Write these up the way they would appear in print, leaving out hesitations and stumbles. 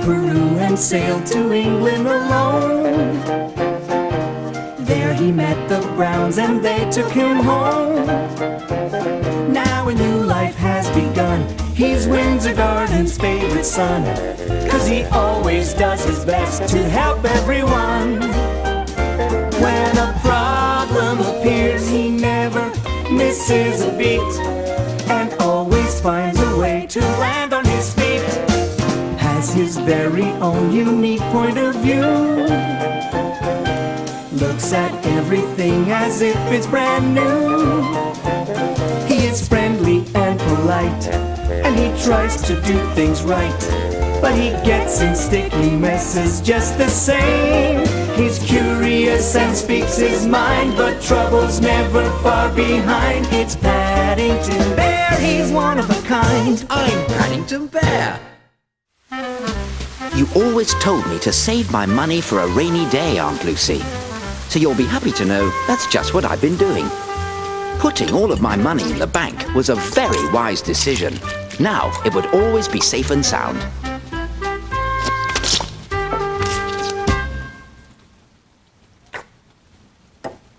Peru and sailed to England alone. There he met the Browns and they took him home. Now a new life has begun. He's Windsor Garden's favorite son, 'cause he always does his best to help everyone. When a problem appears, he never misses a beat and always finds a way to land on his feet. Has his very own unique point of view. Looks at everything as if it's brand new. He is friendly and polite, and he tries to do things right, but he gets in sticky messes just the same. He's curious and speaks his mind, but trouble's never far behind. It's Paddington Bear, he's one of a kind. I'm Paddington Bear. You always told me to save my money for a rainy day, Aunt Lucy. So you'll be happy to know that's just what I've been doing. Putting all of my money in the bank was a very wise decision. Now it would always be safe and sound.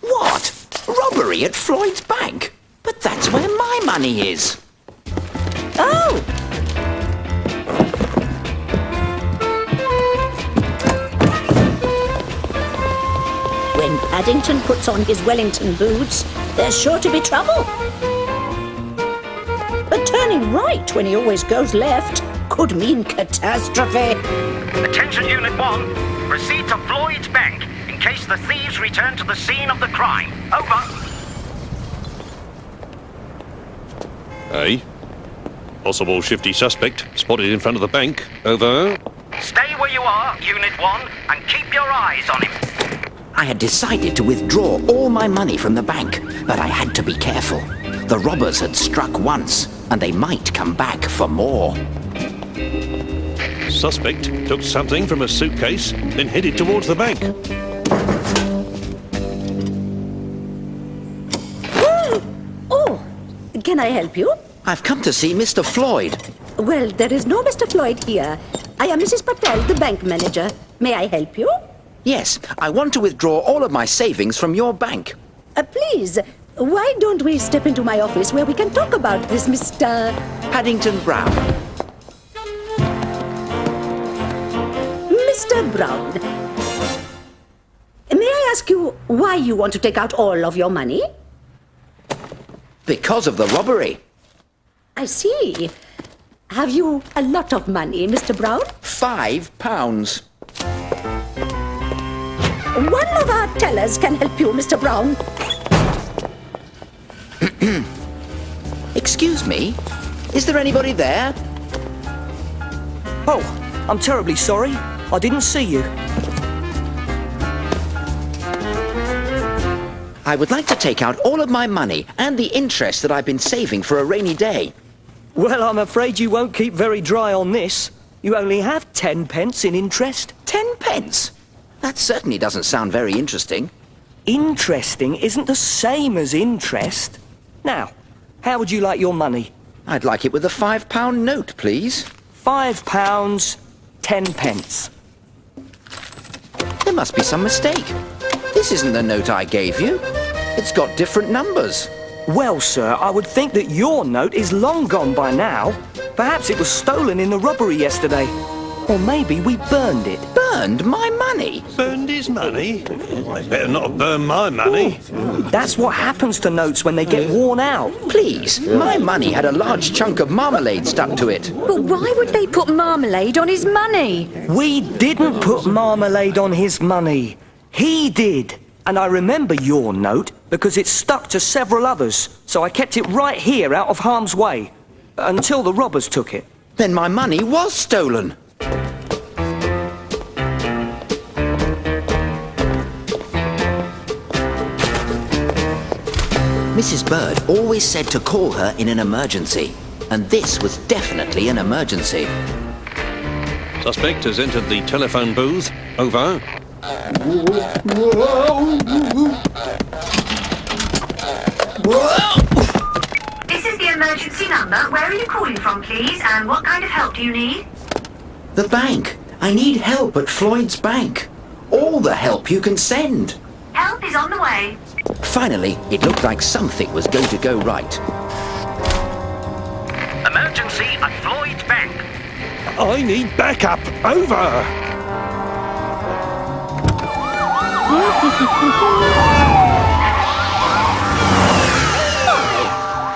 What? Robbery at Floyd's bank? But that's where my money is. Oh! When Paddington puts on his Wellington boots, there's sure to be trouble. But turning right when he always goes left could mean catastrophe. Attention Unit 1, proceed to Floyd's bank in case the thieves return to the scene of the crime. Over. Hey? Possible shifty suspect spotted in front of the bank. Over. Stay where you are, Unit 1, and keep your eyes on him. I had decided to withdraw all my money from the bank, but I had to be careful. The robbers had struck once, and they might come back for more. Suspect took something from a suitcase, then headed towards the bank. Oh, can I help you? I've come to see Mr. Floyd. Well, there is no Mr. Floyd here. I am Mrs. Patel, the bank manager. May I help you? Yes, I want to withdraw all of my savings from your bank. Please, why don't we step into my office where we can talk about this, Mr. Paddington Brown. Mr. Brown. May I ask you why you want to take out all of your money? Because of the robbery. I see. Have you a lot of money, Mr. Brown? £5. One of our tellers can help you, Mr. Brown. Excuse me? Is there anybody there? Oh, I'm terribly sorry. I didn't see you. I would like to take out all of my money and the interest that I've been saving for a rainy day. Well, I'm afraid you won't keep very dry on this. You only have 10 pence in interest. 10 pence? That certainly doesn't sound very interesting. Interesting isn't the same as interest. Now, how would you like your money? I'd like it with a £5 note, please. £5, 10 pence. There must be some mistake. This isn't the note I gave you. It's got different numbers. Well, sir, I would think that your note is long gone by now. Perhaps it was stolen in the robbery yesterday. Or maybe we burned it. Burned my money? Burned his money? I better not have burned my money. That's what happens to notes when they get worn out. Please, my money had a large chunk of marmalade stuck to it. But why would they put marmalade on his money? We didn't put marmalade on his money. He did. And I remember your note because it stuck to several others, so I kept it right here out of harm's way until the robbers took it. Then my money was stolen. Mrs. Bird always said to call her in an emergency, and this was definitely an emergency. Suspect has entered the telephone booth. Over. This is the emergency number. Where are you calling from, please? And what kind of help do you need? The bank. I need help at Floyd's bank. All the help you can send. Help is on the way. Finally, it looked like something was going to go right. Emergency at Floyd's bank. I need backup. Over.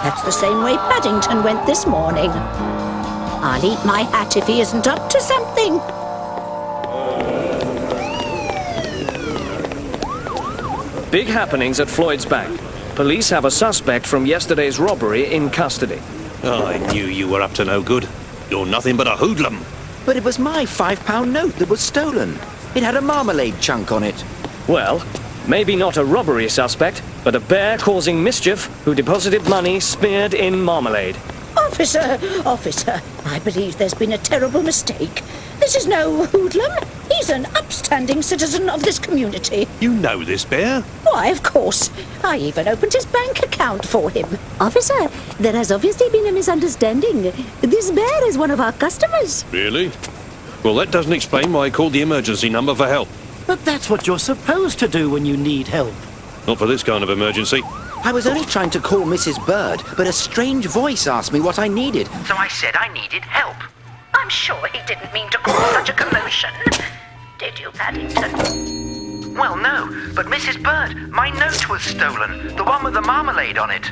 That's the same way Paddington went this morning. I'll eat my hat if he isn't up to something. Big happenings at Floyd's bank. Police have a suspect from yesterday's robbery in custody. I knew you were up to no good. You're nothing but a hoodlum. But it was my £5 note that was stolen. It had a marmalade chunk on it. Well, maybe not a robbery suspect, but a bear causing mischief who deposited money smeared in marmalade. Officer, I believe there's been a terrible mistake. This is no hoodlum. He's an upstanding citizen of this community. You know this bear? Why, of course. I even opened his bank account for him. Officer, there has obviously been a misunderstanding. This bear is one of our customers. Really? Well, that doesn't explain why I called the emergency number for help. But that's what you're supposed to do when you need help. Not for this kind of emergency. I was only trying to call Mrs. Bird, but a strange voice asked me what I needed. So I said I needed help. I'm sure he didn't mean to cause such a commotion. Did you, Paddington? Well, no, but Mrs. Bird, my note was stolen. The one with the marmalade on it.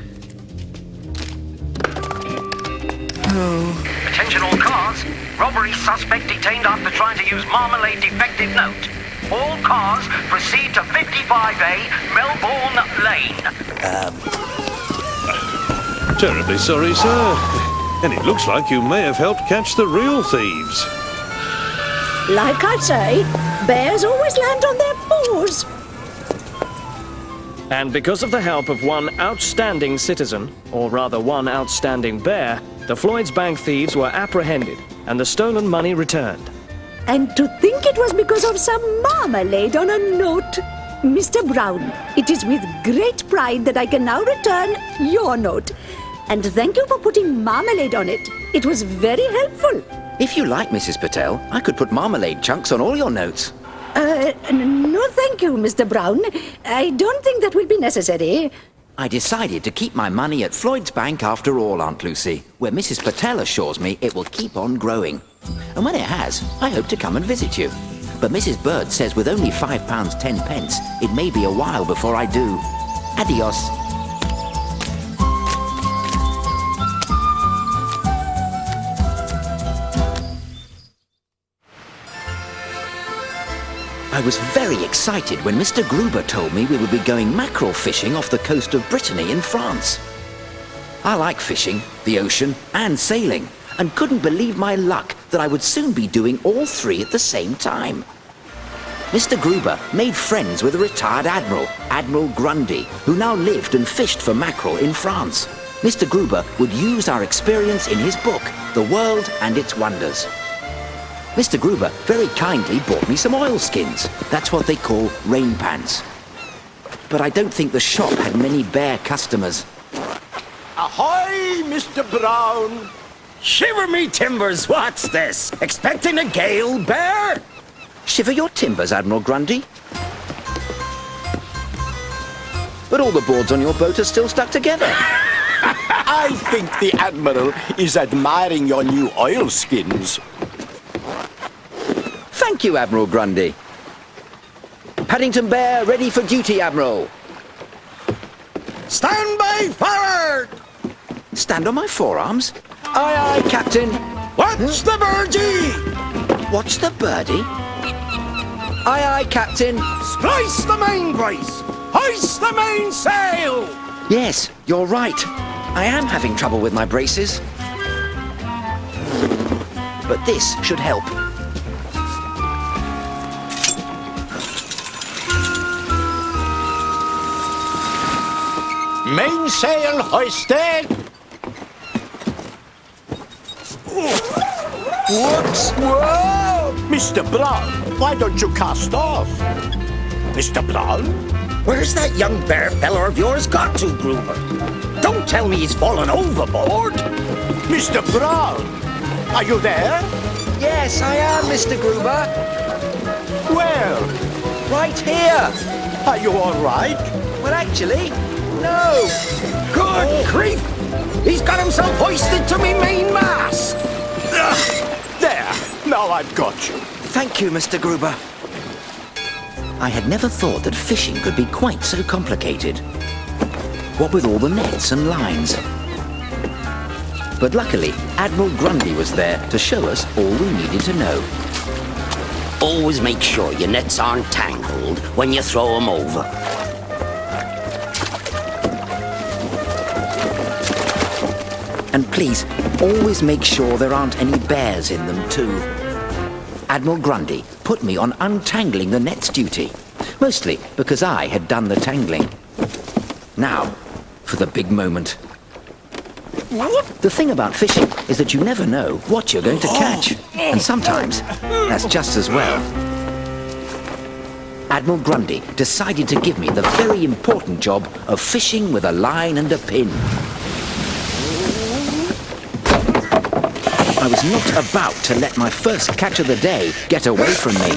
Attention all cars. Robbery suspect detained after trying to use marmalade defective note. All cars proceed to 55A Melbourne Lane. Terribly sorry, sir. And it looks like you may have helped catch the real thieves. Like I say, bears always land on their paws. And because of the help of one outstanding citizen, or rather one outstanding bear, the Floyd's bank thieves were apprehended and the stolen money returned. And to think it was because of some marmalade on a note. Mr. Brown, it is with great pride that I can now return your note. And thank you for putting marmalade on it. It was very helpful. If you like, Mrs. Patel, I could put marmalade chunks on all your notes. No thank you, Mr. Brown. I don't think that will be necessary. I decided to keep my money at Floyd's bank after all, Aunt Lucy, where Mrs. Patel assures me it will keep on growing. And when it has, I hope to come and visit you. But Mrs. Bird says with only £5.10, it may be a while before I do. Adios. I was very excited when Mr. Gruber told me we would be going mackerel fishing off the coast of Brittany in France. I like fishing, the ocean, and sailing, and couldn't believe my luck that I would soon be doing all three at the same time. Mr. Gruber made friends with a retired admiral, Admiral Grundy, who now lived and fished for mackerel in France. Mr. Gruber would use our experience in his book, The World and Its Wonders. Mr. Gruber very kindly bought me some oilskins. That's what they call rain pants. But I don't think the shop had many bear customers. Ahoy, Mr. Brown! Shiver me timbers, what's this? Expecting a gale, bear? Shiver your timbers, Admiral Grundy. But all the boards on your boat are still stuck together. I think the Admiral is admiring your new oilskins. Thank you, Admiral Grundy. Paddington Bear, ready for duty, Admiral. Stand by forward! Stand on my forearms? Aye, aye, Captain. Watch the birdie! Watch the birdie? Aye, aye, Captain. Splice the main brace! Hoist the mainsail! Yes, you're right. I am having trouble with my braces. But this should help. Mainsail hoisted! Whoops! Whoa! Mr. Brown, why don't you cast off? Mr. Brown? Where's that young bear feller of yours got to, Gruber? Don't tell me he's fallen overboard! Mr. Brown, are you there? Yes, I am, Mr. Gruber. Where? Right here. Are you all right? Well, actually, no. Good grief! He's got himself hoisted to me main mast! There. Now I've got you. Thank you, Mr. Gruber. I had never thought that fishing could be quite so complicated. What with all the nets and lines. But luckily, Admiral Grundy was there to show us all we needed to know. Always make sure your nets aren't tangled when you throw them over. And please, always make sure there aren't any bears in them too. Admiral Grundy put me on untangling the nets duty, mostly because I had done the tangling. Now, for the big moment. The thing about fishing is that you never know what you're going to catch, and sometimes that's just as well. Admiral Grundy decided to give me the very important job of fishing with a line and a pin. I was not about to let my first catch of the day get away from me.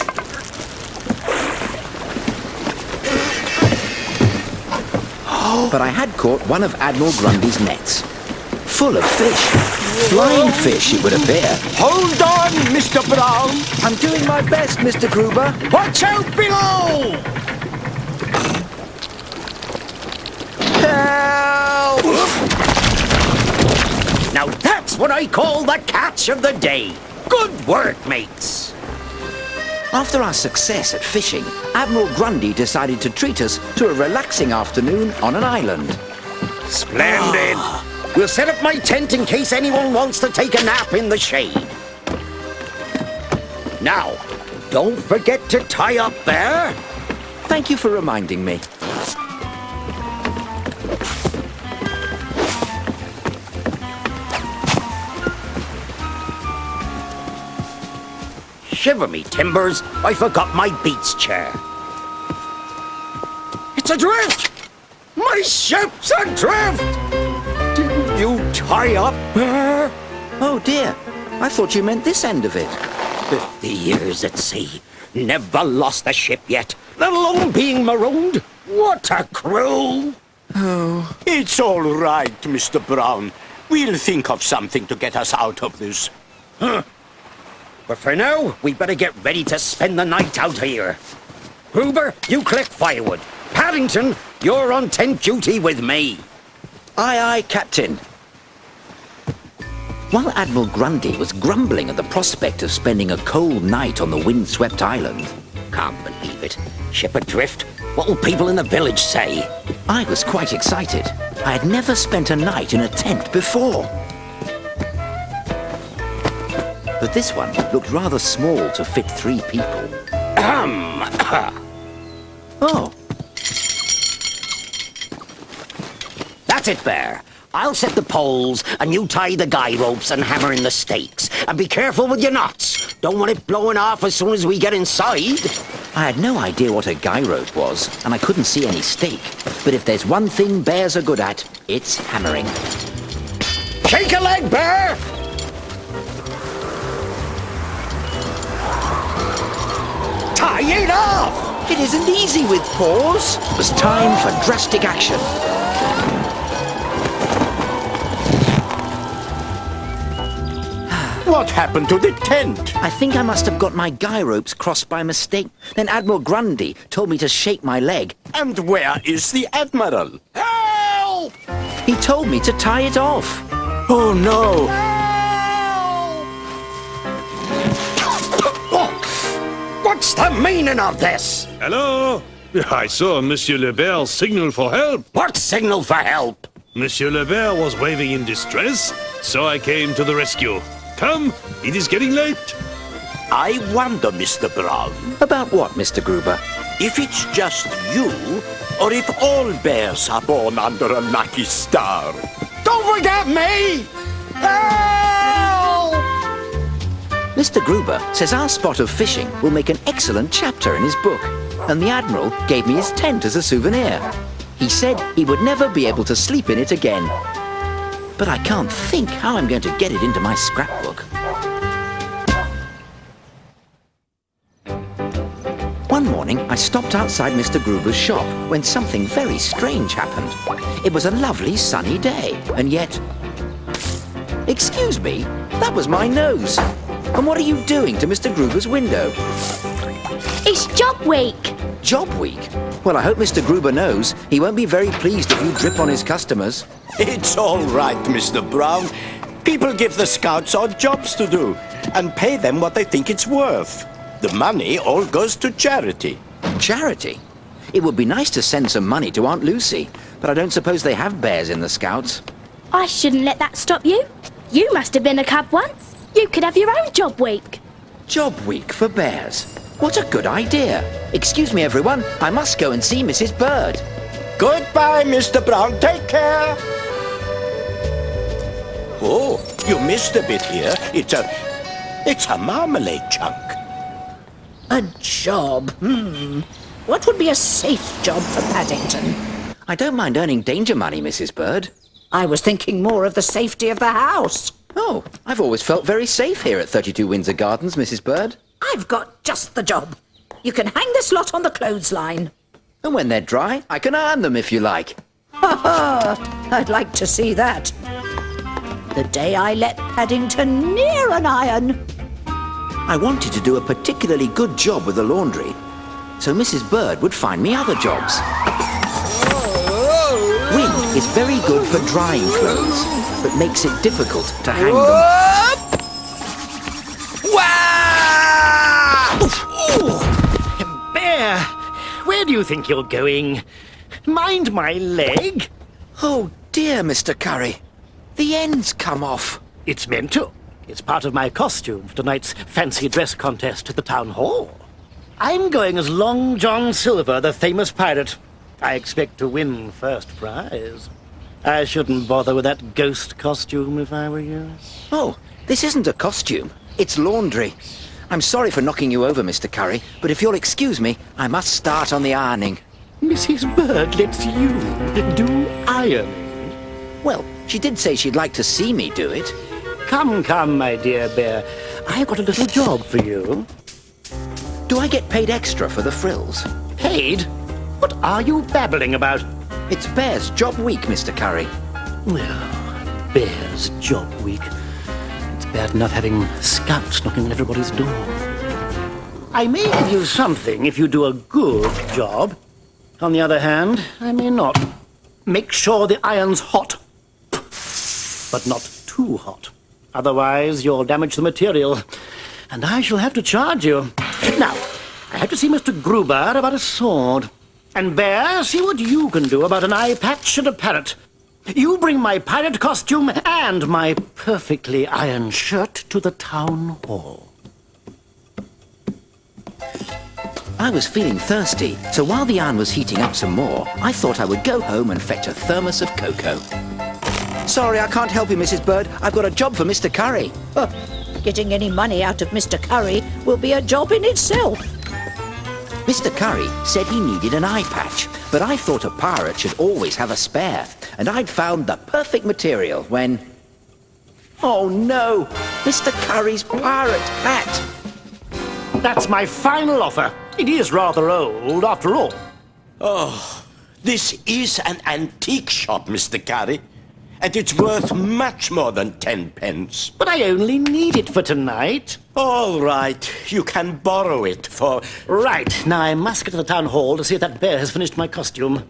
But I had caught one of Admiral Grundy's nets. Full of fish. Flying fish, it would appear. Hold on, Mr. Brown. I'm doing my best, Mr. Gruber. Watch out below! Help! Now that's what I call the catch of the day. Good work, mates. After our success at fishing, Admiral Grundy decided to treat us to a relaxing afternoon on an island. Splendid. We'll set up my tent in case anyone wants to take a nap in the shade. Now, don't forget to tie up there. Thank you for reminding me. Shiver me timbers, I forgot my beats chair. It's adrift! My ship's adrift! Didn't you tie up there? Oh dear, I thought you meant this end of it. 50 years at sea. Never lost a ship yet, let alone being marooned. What a crew! Oh. It's all right, Mr. Brown. We'll think of something to get us out of this. Huh. But for now, we better get ready to spend the night out here. Gruber, you collect firewood. Paddington, you're on tent duty with me. Aye, aye, Captain. While Admiral Grundy was grumbling at the prospect of spending a cold night on the windswept island. Can't believe it. Ship adrift. What will people in the village say? I was quite excited. I had never spent a night in a tent before. But this one looked rather small to fit 3 people. Oh. That's it, Bear. I'll set the poles, and you tie the guy ropes and hammer in the stakes. And be careful with your knots. Don't want it blowing off as soon as we get inside. I had no idea what a guy rope was, and I couldn't see any stake. But if there's one thing bears are good at, it's hammering. Shake a leg, Bear! Tie it off! It isn't easy with paws. It was time for drastic action. What happened to the tent? I think I must have got my guy ropes crossed by mistake. Then Admiral Grundy told me to shake my leg. And where is the Admiral? Help! He told me to tie it off. Oh, no. What's the meaning of this? Hello? I saw Monsieur Lebert signal for help. What signal for help? Monsieur Lebert was waving in distress, so I came to the rescue. Come, it is getting late. I wonder, Mr. Brown. About what, Mr. Gruber? If it's just you, or if all bears are born under a lucky star. Don't forget me! Help! Mr. Gruber says our spot of fishing will make an excellent chapter in his book, and the Admiral gave me his tent as a souvenir. He said he would never be able to sleep in it again. But I can't think how I'm going to get it into my scrapbook. stopped outside Mr. Gruber's shop when something very strange happened. It was a lovely sunny day, and yet... Excuse me, that was my nose. And what are you doing to Mr. Gruber's window? It's job week. Job week? Well, I hope Mr. Gruber knows he won't be very pleased if you drip on his customers. It's all right, Mr. Brown. People give the scouts odd jobs to do and pay them what they think it's worth. The money all goes to charity. Charity? It would be nice to send some money to Aunt Lucy, but I don't suppose they have bears in the Scouts. I shouldn't let that stop you. You must have been a cub once. You could have your own job week. Job week for bears? What a good idea. Excuse me, everyone. I must go and see Mrs. Bird. Goodbye, Mr. Brown. Take care. Oh, you missed a bit here. It's a marmalade chunk. A job? What would be a safe job for Paddington? I don't mind earning danger money, Mrs. Bird. I was thinking more of the safety of the house. Oh, I've always felt very safe here at 32 Windsor Gardens, Mrs. Bird. I've got just the job. You can hang this lot on the clothesline. And when they're dry, I can iron them if you like. Ha ha! I'd like to see that. The day I let Paddington near an iron. I wanted to do a particularly good job with the laundry, so Mrs. Bird would find me other jobs. Wind is very good for drying clothes, but makes it difficult to hang them. Bear, where do you think you're going? Mind my leg? Oh dear, Mr. Curry. The end's come off. It's meant to. It's part of my costume for tonight's fancy dress contest at the town hall. I'm going as Long John Silver, the famous pirate. I expect to win first prize. I shouldn't bother with that ghost costume if I were you. Oh, this isn't a costume. It's laundry. I'm sorry for knocking you over, Mr. Curry, but if you'll excuse me, I must start on the ironing. Mrs. Bird lets you do ironing? Well, she did say she'd like to see me do it. Come, my dear bear. I've got a little job for you. Do I get paid extra for the frills? Paid? What are you babbling about? It's Bear's job week, Mr. Curry. Well, Bear's job week. It's bad enough having scouts knocking on everybody's door. I may give you something if you do a good job. On the other hand, I may not. Make sure the iron's hot. But not too hot. Otherwise, you'll damage the material, and I shall have to charge you. Now, I have to see Mr. Gruber about a sword. And Bear, see what you can do about an eye patch and a parrot. You bring my pirate costume and my perfectly ironed shirt to the town hall. I was feeling thirsty, so while the iron was heating up some more, I thought I would go home and fetch a thermos of cocoa. Sorry, I can't help you, Mrs. Bird. I've got a job for Mr. Curry. Getting any money out of Mr. Curry will be a job in itself. Mr. Curry said he needed an eye patch, but I thought a pirate should always have a spare, and I'd found the perfect material when... Oh no! Mr. Curry's pirate hat! That's my final offer. It is rather old, after all. Oh, this is an antique shop, Mr. Curry. And it's worth much more than 10 pence. But I only need it for tonight. All right, you can borrow it for... Right, now I must get to the town hall to see if that bear has finished my costume.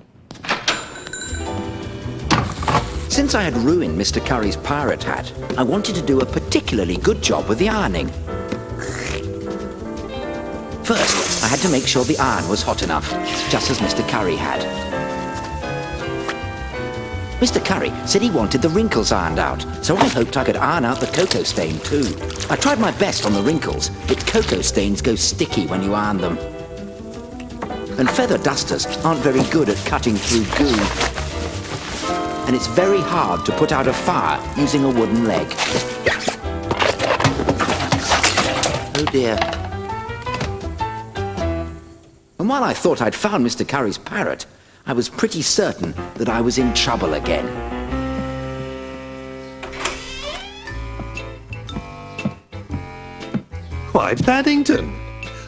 Since I had ruined Mr. Curry's pirate hat, I wanted to do a particularly good job with the ironing. First, I had to make sure the iron was hot enough, just as Mr. Curry had. Mr. Curry said he wanted the wrinkles ironed out, so I hoped I could iron out the cocoa stain too. I tried my best on the wrinkles, but cocoa stains go sticky when you iron them. And feather dusters aren't very good at cutting through goo. And it's very hard to put out a fire using a wooden leg. Oh dear. And while I thought I'd found Mr. Curry's parrot, I was pretty certain that I was in trouble again. Why, Paddington!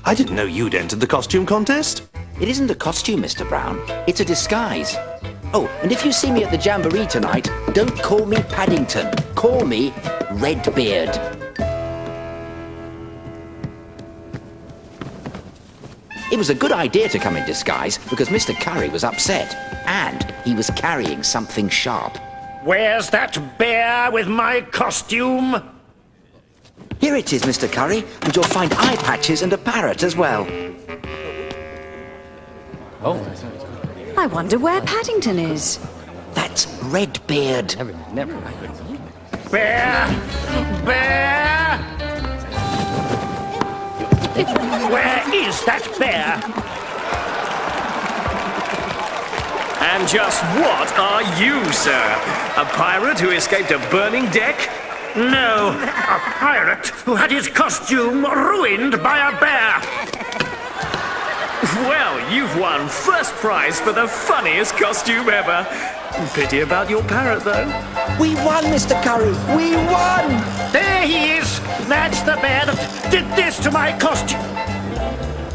I didn't know you'd entered the costume contest. It isn't a costume, Mr. Brown. It's a disguise. Oh, and if you see me at the Jamboree tonight, don't call me Paddington. Call me Redbeard. It was a good idea to come in disguise because Mr. Curry was upset and he was carrying something sharp. Where's that bear with my costume? Here it is, Mr. Curry, and you'll find eye patches and a parrot as well. Oh. I wonder where Paddington is. That's Redbeard. Bear! Bear! Where is that bear? And just what are you, sir? A pirate who escaped a burning deck? No, a pirate who had his costume ruined by a bear. Well, you've won first prize for the funniest costume ever. Pity about your parrot, though. We won, Mr. Curry! We won! There he is! That's the bear that did this to my costume!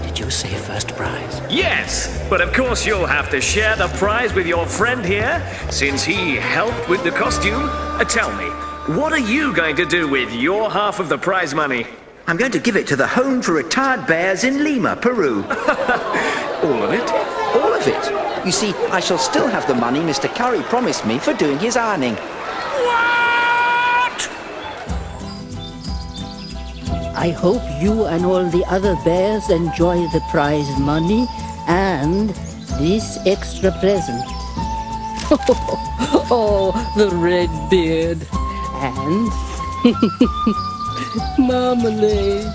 Did you say first prize? Yes, but of course you'll have to share the prize with your friend here, since he helped with the costume. Tell me, what are you going to do with your half of the prize money? I'm going to give it to the Home for Retired Bears in Lima, Peru. All of it? All of it. You see, I shall still have the money Mr. Curry promised me for doing his ironing. What? I hope you and all the other bears enjoy the prize money and this extra present. Oh, the red beard and marmalade.